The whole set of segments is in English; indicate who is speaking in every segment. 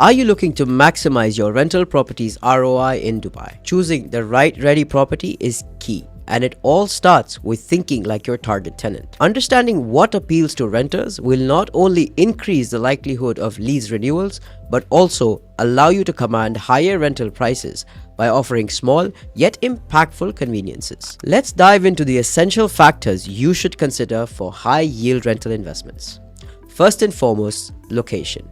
Speaker 1: Are you looking to maximize your rental property's ROI in Dubai? Choosing the right ready property is key, and it all starts with thinking like your target tenant. Understanding what appeals to renters will not only increase the likelihood of lease renewals, but also allow you to command higher rental prices by offering small yet impactful conveniences. Let's dive into the essential factors you should consider for high-yield rental investments. First and foremost, location.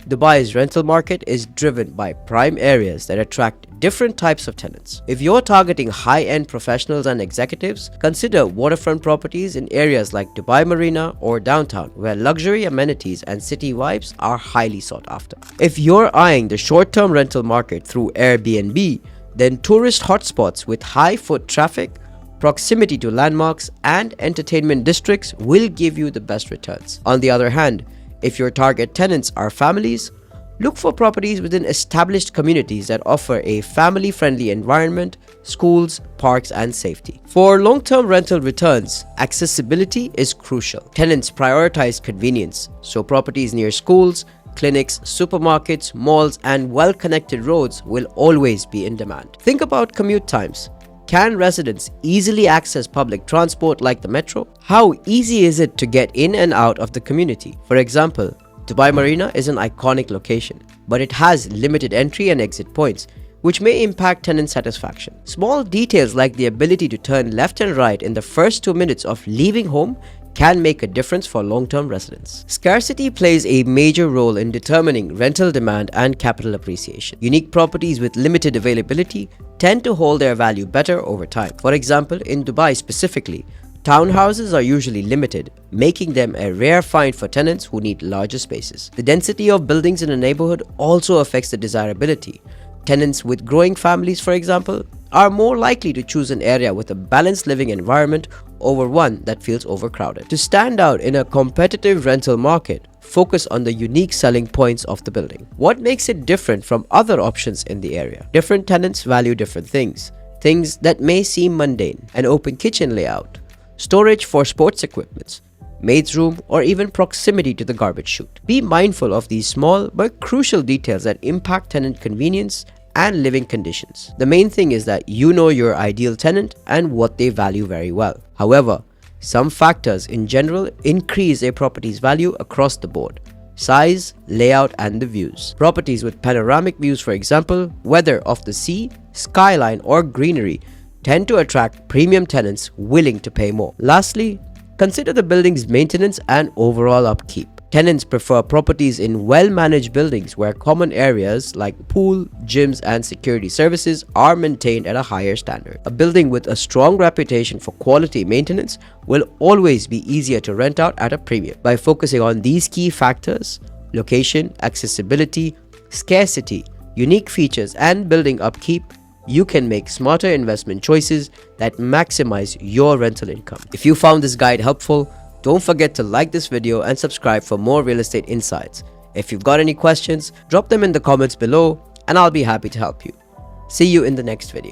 Speaker 1: Dubai's rental market is driven by prime areas that attract different types of tenants. If you're targeting high-end professionals and executives, consider waterfront properties in areas like Dubai Marina or downtown, where luxury amenities and city vibes are highly sought after. If you're eyeing the short-term rental market through Airbnb, then tourist hotspots with high foot traffic, proximity to landmarks, and entertainment districts will give you the best returns. On the other hand, if your target tenants are families, look for properties within established communities that offer a family-friendly environment, schools, parks, and safety. For long-term rental returns, accessibility is crucial. Tenants prioritize convenience, so properties near schools, clinics, supermarkets, malls, and well-connected roads will always be in demand. Think about commute times. Can residents easily access public transport like the metro? How easy is it to get in and out of the community? For example, Dubai Marina is an iconic location, but it has limited entry and exit points, which may impact tenant satisfaction. Small details like the ability to turn left and right in the first 2 minutes of leaving home can make a difference for long-term residents. Scarcity plays a major role in determining rental demand and capital appreciation. Unique properties with limited availability tend to hold their value better over time. For example, in Dubai specifically, townhouses are usually limited, making them a rare find for tenants who need larger spaces. The density of buildings in a neighborhood also affects the desirability. Tenants with growing families, for example, are more likely to choose an area with a balanced living environment over one that feels overcrowded. To stand out in a competitive rental market, focus on the unique selling points of the building. What makes it different from other options in the area? Different tenants value different things. Things that may seem mundane: an open kitchen layout, storage for sports equipment, maid's room, or even proximity to the garbage chute. Be mindful of these small but crucial details that impact tenant convenience and living conditions. The main thing is that you know your ideal tenant and what they value very well. However, some factors in general increase a property's value across the board: size, layout, and the views. Properties with panoramic views, for example, whether of the sea, skyline, or greenery, tend to attract premium tenants willing to pay more. Lastly, consider the building's maintenance and overall upkeep. Tenants prefer properties in well-managed buildings where common areas like pool, gyms, and security services are maintained at a higher standard. A building with a strong reputation for quality maintenance will always be easier to rent out at a premium. By focusing on these key factors: location, accessibility, scarcity, unique features, and building upkeep, you can make smarter investment choices that maximize your rental income. If you found this guide helpful, don't forget to like this video and subscribe for more real estate insights. If you've got any questions, drop them in the comments below and I'll be happy to help you. See you in the next video.